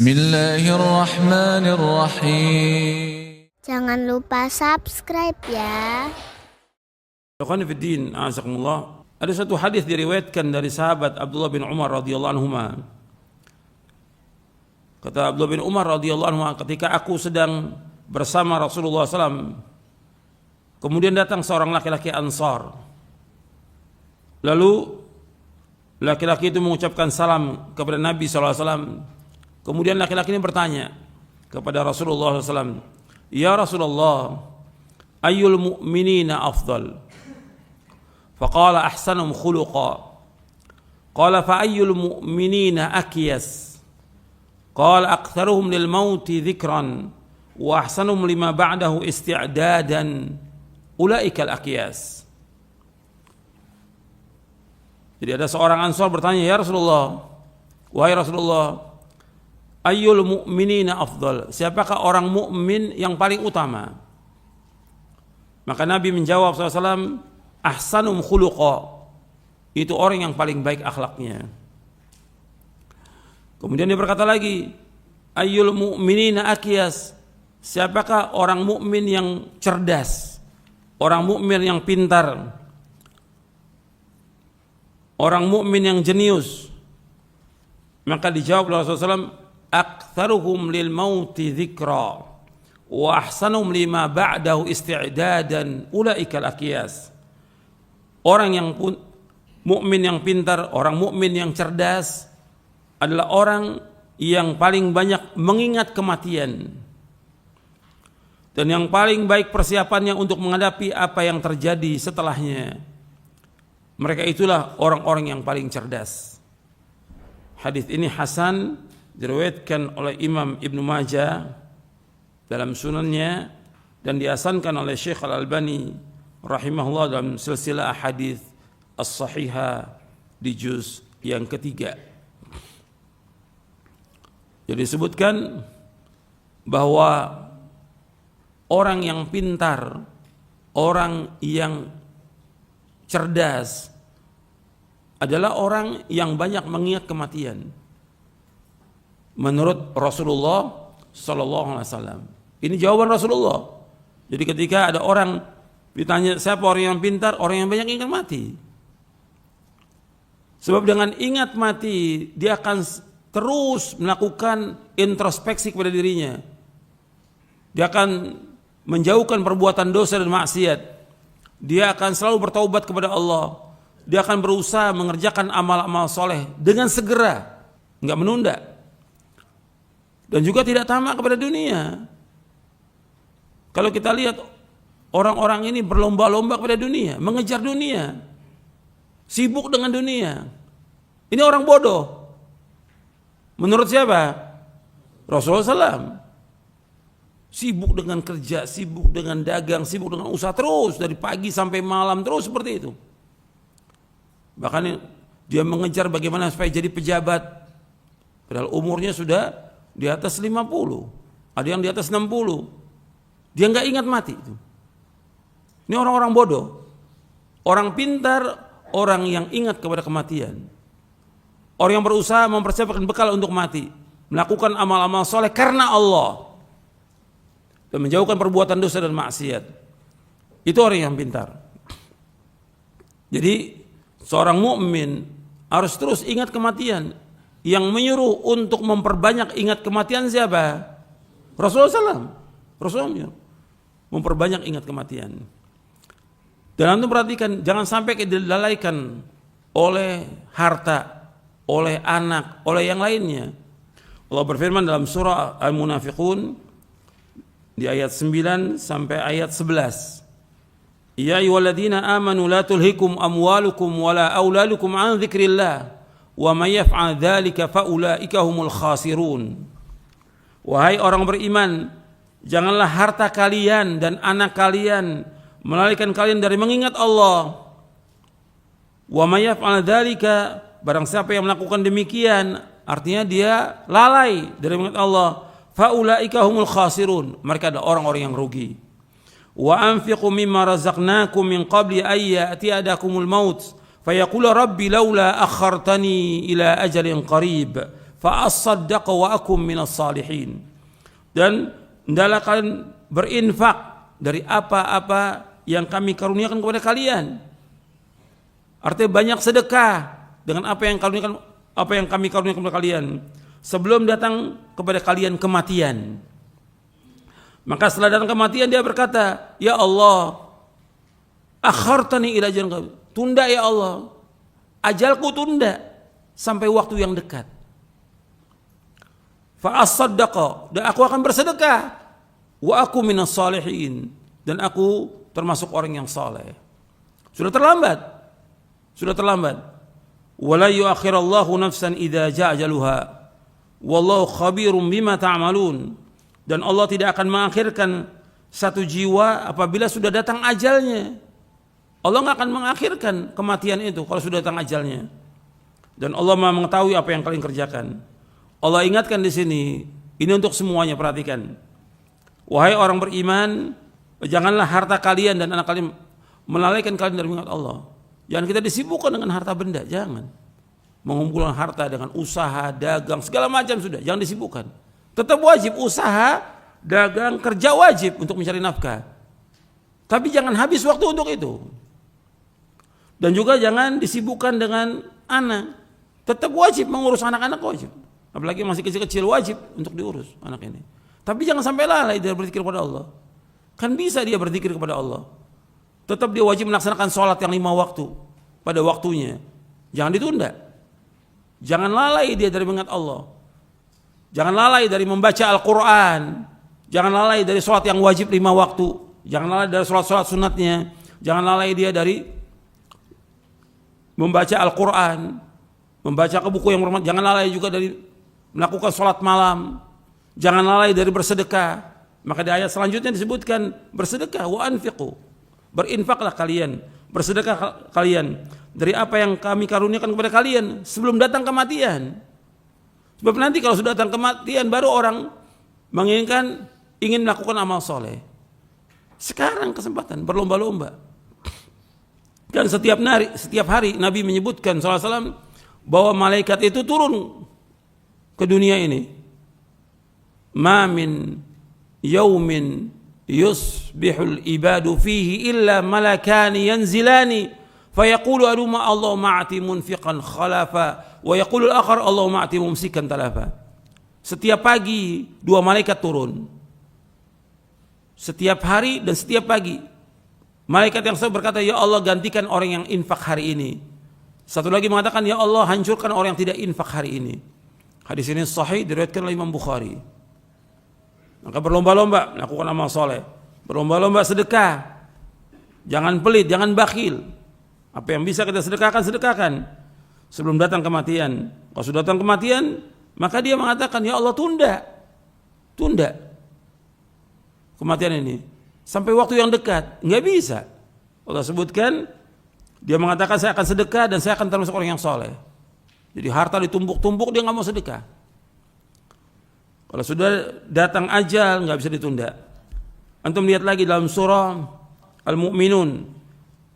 Bismillahirrahmanirrahim. Jangan lupa subscribe ya. Ikhwan fillah, a'azakumullah. Ada satu hadis diriwayatkan dari sahabat Abdullah bin Umar radhiyallahu anhu. Kata Abdullah bin Umar radhiyallahu anhu, ketika aku sedang bersama Rasulullah SAW, kemudian datang seorang laki-laki Ansar. Lalu laki-laki itu mengucapkan salam kepada Nabi SAW. Kemudian laki-laki ini bertanya kepada Rasulullah SAW, "Ya Rasulullah, ayyul mu'minina afdal?" Faqala ahsanum khuluqa. Qala fa ayyul mu'minina akyas? Qala aktharuhum lil mauti dhikran wa ahsanum lima ba'dahu isti'dadan. Ulaika al akyas. Jadi ada seorang Ansar bertanya, "Ya Rasulullah, wahai Rasulullah, ayyul mu'minina afdal? Siapakah orang mukmin yang paling utama?" Maka Nabi menjawab SAW, "Ahsanum khuluqa." Itu orang yang paling baik akhlaknya. Kemudian dia berkata lagi, "Ayyul mu'minina akyas?" Siapakah orang mukmin yang cerdas, orang mukmin yang pintar, orang mukmin yang jenius? Maka dijawab oleh Rasulullah SAW, "Aktsaruhum lil mauti dzikra wa ahsanum lima ba'dahu isti'dadan. Ulaikal akyas." Orang yang mukmin yang pintar, orang mukmin yang cerdas adalah orang yang paling banyak mengingat kematian dan yang paling baik persiapannya untuk menghadapi apa yang terjadi setelahnya. Mereka itulah orang-orang yang paling cerdas. Hadis ini hasan, diriwayatkan oleh Imam Ibnu Majah dalam sunannya dan dihasankan oleh Syekh Al-Albani rahimahullah dalam silsilah hadis as-sahihah di juz yang ketiga. Jadi disebutkan bahwa orang yang pintar, orang yang cerdas adalah orang yang banyak mengingat kematian. Menurut Rasulullah sallallahu alaihi wasallam. Ini jawaban Rasulullah. Jadi ketika ada orang ditanya siapa orang yang pintar, orang yang banyak ingat mati. Sebab dengan ingat mati dia akan terus melakukan introspeksi kepada dirinya. Dia akan menjauhkan perbuatan dosa dan maksiat. Dia akan selalu bertaubat kepada Allah. Dia akan berusaha mengerjakan amal-amal soleh dengan segera, enggak menunda. Dan juga tidak tamak kepada dunia. Kalau kita lihat orang-orang ini berlomba-lomba kepada dunia, mengejar dunia, sibuk dengan dunia. Ini orang bodoh. Menurut siapa? Rasulullah SAW. Sibuk dengan kerja, sibuk dengan dagang, sibuk dengan usaha terus dari pagi sampai malam terus seperti itu. Bahkan dia mengejar bagaimana supaya jadi pejabat. Padahal umurnya sudah di atas 50. Ada yang di atas 60. Dia nggak ingat mati itu. Ini orang-orang bodoh. Orang pintar, orang yang ingat kepada kematian. Orang yang berusaha mempersiapkan bekal untuk mati, melakukan amal-amal soleh karena Allah dan menjauhkan perbuatan dosa dan maksiat. Itu orang yang pintar. Jadi seorang mukmin harus terus ingat kematian. Yang menyuruh untuk memperbanyak ingat kematian siapa? Rasulullah SAW. Rasulullah memperbanyak ingat kematian. Dan antum perhatikan, jangan sampai dilalaikan oleh harta, oleh anak, oleh yang lainnya. Allah berfirman dalam surah Al-Munafiqun di ayat 9 sampai ayat 11. Ya ayyuhalladzina amanu la tulhikum amwalukum wala auladukum an dzikrillah wa may yaf'al dzalika faulaika humul khasirun. Wahai orang beriman, janganlah harta kalian dan anak kalian melalaikan kalian dari mengingat Allah. Wa may yaf'al dzalika, barang siapa yang melakukan demikian, artinya dia lalai dari mengingat Allah, faulaika humul khasirun, mereka adalah orang-orang yang rugi. Wa anfiqu mimma razaqnakum min qabli ay ya'tiyadakumul maut fayaqulu rabbi laula akhartani ila ajalin qarib fa asaddaqa wa akum minas salihin. Dan hendaklah kalian berinfak dari apa-apa yang kami karuniakan kepada kalian. Artinya banyak sedekah dengan apa yang kami karuniakan kepada kalian sebelum datang kepada kalian kematian. Maka setelah datang kematian dia berkata, ya Allah, akhartani ila ajalin, tunda ya Allah, ajalku tunda sampai waktu yang dekat. Fa asaddaqa, dan aku akan bersedekah, wa aku minas salihin, dan aku termasuk orang yang saleh. Sudah terlambat. Wala yuakhirallahu nafsan idza jaa ajaluha, wallahu khabirum bima ta'malun. Dan Allah tidak akan mengakhirkan satu jiwa apabila sudah datang ajalnya. Allah nggak akan mengakhirkan kematian itu kalau sudah datang ajalnya. Dan Allah Maha mengetahui apa yang kalian kerjakan. Allah ingatkan di sini, ini untuk semuanya, perhatikan. Wahai orang beriman, janganlah harta kalian dan anak kalian melalaikan kalian dari mengingat Allah. Jangan kita disibukkan dengan harta benda, jangan. Mengumpulkan harta dengan usaha, dagang, segala macam sudah, jangan disibukkan. Tetap wajib usaha, dagang, kerja wajib untuk mencari nafkah. Tapi jangan habis waktu untuk itu. Dan juga jangan disibukkan dengan anak. Tetap wajib mengurus anak-anak, wajib. Apalagi masih kecil-kecil, wajib untuk diurus anak ini. Tapi jangan sampai lalai dia berzikir kepada Allah. Kan bisa dia berzikir kepada Allah. Tetap dia wajib melaksanakan sholat yang 5 waktu pada waktunya. Jangan ditunda. Jangan lalai dia dari mengingat Allah. Jangan lalai dari membaca Al-Quran. Jangan lalai dari sholat yang wajib 5 waktu. Jangan lalai dari sholat-sholat sunatnya. Jangan lalai dia dari membaca Al-Quran, membaca ke buku yang bermanfaat. Jangan lalai juga dari melakukan sholat malam. Jangan lalai dari bersedekah. Maka di ayat selanjutnya disebutkan bersedekah, wa anfiqu, berinfaklah kalian, bersedekah kalian dari apa yang kami karuniakan kepada kalian sebelum datang kematian. Sebab nanti kalau sudah datang kematian baru orang ingin melakukan amal soleh. Sekarang kesempatan, berlomba-lomba. Dan setiap hari Nabi menyebutkan SAW bahwa malaikat itu turun ke dunia ini. Ma min yaumin yusbihul ibadu fihi illa malakani yanzilani fayaqulu aduma Allah ma'ati munfiqan khalafa wa yaqulu al-akhar Allah ma'ati mumsikan talafa. Setiap pagi 2 malaikat turun. Setiap hari dan setiap pagi. Malaikat yang satu berkata, ya Allah gantikan orang yang infak hari ini. Satu lagi mengatakan, ya Allah hancurkan orang yang tidak infak hari ini. Hadis ini sahih diriwayatkan oleh Imam Bukhari. Maka berlomba-lomba melakukan amal soleh, berlomba-lomba sedekah. Jangan pelit, jangan bakhil. Apa yang bisa kita sedekahkan sebelum datang kematian. Kalau sudah datang kematian, maka dia mengatakan, ya Allah tunda kematian ini sampai waktu yang dekat. Nggak bisa. Allah sebutkan, dia mengatakan saya akan sedekah dan saya akan termasuk orang yang soleh. Jadi harta ditumpuk-tumpuk, dia nggak mau sedekah. Kalau sudah datang ajal nggak bisa ditunda. Antum lihat lagi dalam surah Al-Mu'minun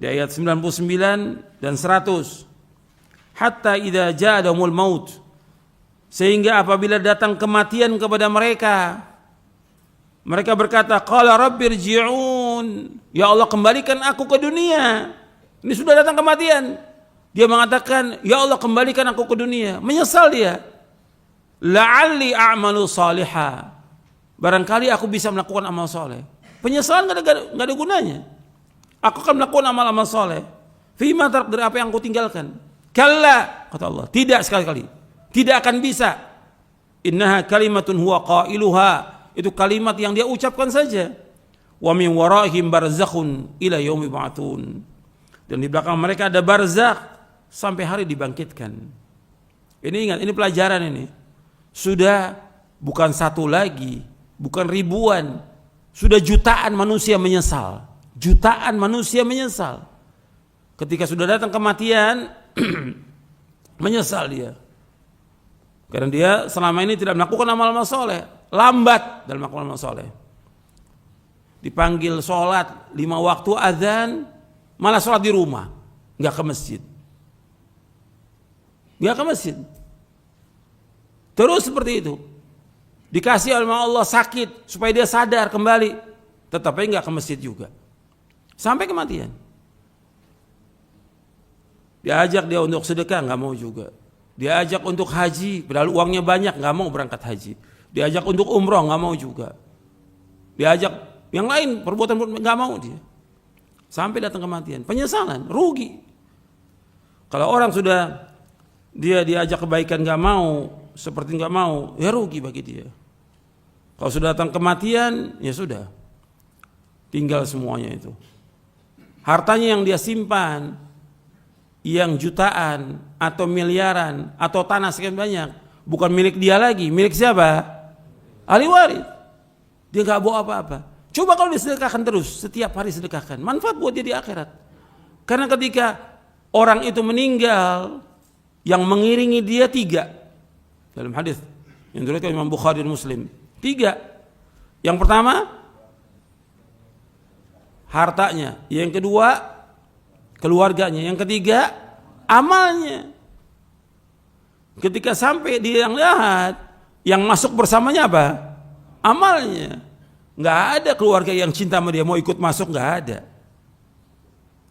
di ayat 99 dan 100. Hatta idza ja'ahumul maut, sehingga apabila datang kematian kepada mereka, mereka berkata, qala rabbirji'un, ya Allah kembalikan aku ke dunia. Ini sudah datang kematian. Dia mengatakan, ya Allah kembalikan aku ke dunia. Menyesal dia. La'alli a'malu salihah, barangkali aku bisa melakukan amal soleh. Penyesalan gak ada gunanya. Aku akan melakukan amal-amal soleh. Fima tarak, dari apa yang aku tinggalkan. Kalla, kata Allah, tidak sekali-kali, tidak akan bisa. Innaha kalimatun huwa qailuha, itu kalimat yang dia ucapkan saja. Wa min waraihim barzakhun ila yaumi ba'tsun, dan di belakang mereka ada barzakh sampai hari dibangkitkan. Ini ingat, ini pelajaran ini. Sudah bukan satu lagi, bukan ribuan, sudah jutaan manusia menyesal. Jutaan manusia menyesal. Ketika sudah datang kematian, menyesal dia. Karena dia selama ini tidak melakukan amal-amal soleh, lambat dalam melakukan amal soleh. Dipanggil sholat 5 waktu azan, malah sholat di rumah, nggak ke masjid. Nggak ke masjid. Terus seperti itu. Dikasih oleh Allah sakit supaya dia sadar kembali, tetapi nggak ke masjid juga. Sampai kematian. Diajak dia untuk sedekah, nggak mau juga. Diajak untuk haji, padahal uangnya banyak, nggak mau berangkat haji. Diajak untuk umroh, nggak mau juga. Diajak yang lain, perbuatan nggak mau dia. Sampai datang kematian, penyesalan, rugi. Kalau orang sudah dia diajak kebaikan nggak mau, seperti nggak mau, ya rugi bagi dia. Kalau sudah datang kematian, ya sudah, tinggal semuanya itu. Hartanya yang dia simpan, yang jutaan atau miliaran atau tanah sekian banyak, bukan milik dia lagi, milik siapa? Ahli waris. Dia nggak bawa apa-apa. Coba kalau disedekahkan terus, setiap hari sedekahkan, manfaat buat dia di akhirat. Karena ketika orang itu meninggal, yang mengiringi dia 3 dalam hadis yang diriwayatkan Imam Bukhari dan Muslim. 3. Yang pertama, hartanya. Yang kedua, keluarganya. Yang ketiga, amalnya. Ketika sampai dia yang lihat, yang masuk bersamanya apa? Amalnya. Nggak ada keluarga yang cinta sama dia mau ikut masuk, nggak ada.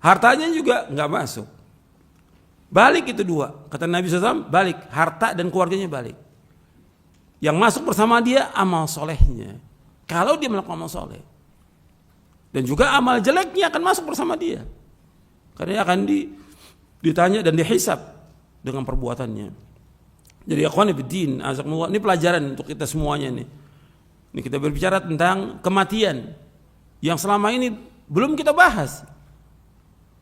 Hartanya juga nggak masuk. Balik itu 2. Kata Nabi SAW, balik. Harta dan keluarganya balik. Yang masuk bersama dia amal solehnya. Kalau dia melakukan amal soleh. Dan juga amal jeleknya akan masuk bersama dia. Karena dia akan ditanya dan dihisab dengan perbuatannya. Jadi akhwani fiddin, azakumullah, ini pelajaran untuk kita semuanya nih. Ini kita berbicara tentang kematian yang selama ini belum kita bahas.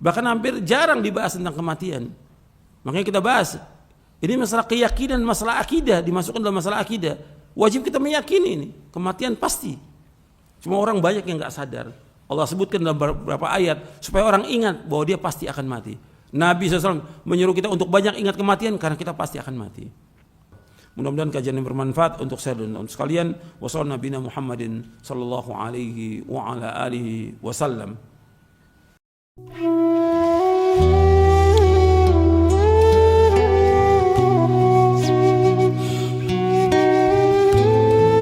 Bahkan hampir jarang dibahas tentang kematian. Makanya kita bahas. Ini masalah keyakinan, masalah akidah, dimasukkan dalam masalah akidah. Wajib kita meyakini ini, kematian pasti. Cuma orang banyak yang nggak sadar. Allah sebutkan dalam beberapa ayat supaya orang ingat bahwa dia pasti akan mati. Nabi SAW menyuruh kita untuk banyak ingat kematian karena kita pasti akan mati. Mudah-mudahan kajian yang bermanfaat untuk saya dan untuk sekalian. Wassallallahu nabiyana Muhammadin sallallahu alaihi wa ala alihi wasallam.